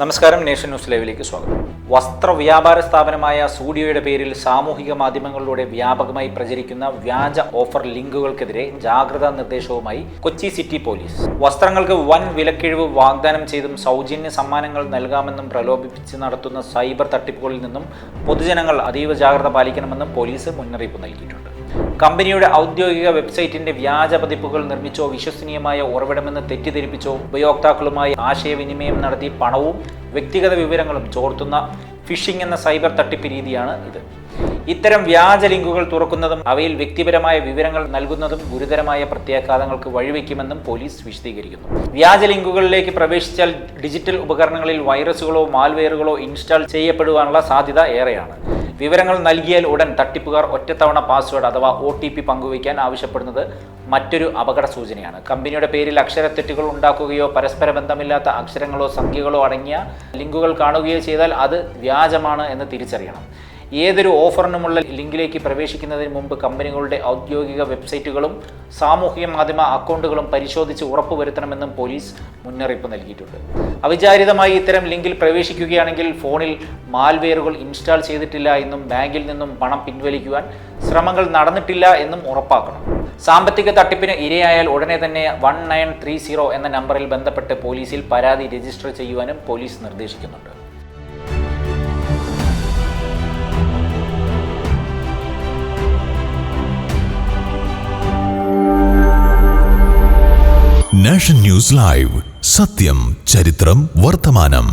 നമസ്കാരം, nation news ലൈവിലേക്ക് സ്വാഗതം. വസ്ത്ര വ്യാപാര സ്ഥാപനമായ സൂഡിയോയുടെ പേരിൽ സാമൂഹിക മാധ്യമങ്ങളിലൂടെ വ്യാപകമായി പ്രചരിക്കുന്ന വ്യാജ ഓഫർ ലിങ്കുകൾക്കെതിരെ ജാഗ്രതാ നിർദ്ദേശവുമായി കൊച്ചി സിറ്റി പോലീസ്. വസ്ത്രങ്ങൾക്ക് വൻ വിലക്കിഴിവ് വാഗ്ദാനം ചെയ്തും സൗജന്യ സമ്മാനങ്ങൾ നൽകാമെന്നും പ്രലോഭിപ്പിച്ച് നടത്തുന്ന സൈബർ തട്ടിപ്പുകളിൽ നിന്നും പൊതുജനങ്ങൾ അതീവ ജാഗ്രത പാലിക്കണമെന്നും പോലീസ് മുന്നറിയിപ്പ് നൽകിയിട്ടുണ്ട്. കമ്പനിയുടെ ഔദ്യോഗിക വെബ്സൈറ്റിന്റെ വ്യാജ പതിപ്പുകൾ നിർമ്മിച്ചോ വിശ്വസനീയമായ ഉറവിടമെന്ന് തെറ്റിദ്ധരിപ്പിച്ചോ ഉപയോക്താക്കളുമായി ആശയവിനിമയം നടത്തി പണവും വ്യക്തിഗത വിവരങ്ങളും ചോർത്തുന്ന ഫിഷിംഗ് എന്ന സൈബർ തട്ടിപ്പ് രീതിയാണ് ഇത്. ഇത്തരം വ്യാജ ലിങ്കുകൾ തുറക്കുന്നതും അവയിൽ വ്യക്തിപരമായ വിവരങ്ങൾ നൽകുന്നതും ഗുരുതരമായ പ്രത്യാഘാതങ്ങൾക്ക് വഴിവെക്കുമെന്നും പോലീസ് വിശദീകരിക്കുന്നു. വ്യാജ ലിങ്കുകളിലേക്ക് പ്രവേശിച്ചാൽ ഡിജിറ്റൽ ഉപകരണങ്ങളിൽ വൈറസുകളോ മാൽവെയറുകളോ ഇൻസ്റ്റാൾ ചെയ്യപ്പെടുവാനുള്ള സാധ്യത ഏറെയാണ്. വിവരങ്ങൾ നൽകിയാൽ ഉടൻ തട്ടിപ്പുകാർ ഒറ്റത്തവണ പാസ്വേഡ് അഥവാ OTP പങ്കുവയ്ക്കാൻ ആവശ്യപ്പെടുന്നത് മറ്റൊരു അപകട സൂചനയാണ്. കമ്പനിയുടെ പേരിൽ അക്ഷരത്തെറ്റുകൾ ഉണ്ടാക്കുകയോ പരസ്പര ബന്ധമില്ലാത്ത അക്ഷരങ്ങളോ സംഖ്യകളോ അടങ്ങിയ ലിങ്കുകൾ കാണുകയോ ചെയ്താൽ അത് വ്യാജമാണ് എന്ന് തിരിച്ചറിയണം. ഏതൊരു ഓഫറിനുമുള്ള ലിങ്കിലേക്ക് പ്രവേശിക്കുന്നതിന് മുമ്പ് കമ്പനികളുടെ ഔദ്യോഗിക വെബ്സൈറ്റുകളും സാമൂഹിക മാധ്യമ അക്കൗണ്ടുകളും പരിശോധിച്ച് ഉറപ്പുവരുത്തണമെന്നും പോലീസ് മുന്നറിയിപ്പ് നൽകിയിട്ടുണ്ട്. അവിചാരിതമായി ഇത്തരം ലിങ്കിൽ പ്രവേശിക്കുകയാണെങ്കിൽ ഫോണിൽ മാൽവെയറുകൾ ഇൻസ്റ്റാൾ ചെയ്തിട്ടില്ല എന്നും ബാങ്കിൽ നിന്നും പണം പിൻവലിക്കുവാൻ ശ്രമങ്ങൾ നടന്നിട്ടില്ല എന്നും ഉറപ്പാക്കണം. സാമ്പത്തിക തട്ടിപ്പിന് ഇരയായാൽ ഉടനെ തന്നെ 1930 എന്ന നമ്പറിൽ ബന്ധപ്പെട്ട് പോലീസിൽ പരാതി രജിസ്റ്റർ ചെയ്യുവാനും പോലീസ് നിർദ്ദേശിക്കുന്നുണ്ട്. നാഷൻ ന്യൂസ് ലൈവ്, സത്യം, ചരിത്രം, വർത്തമാനം.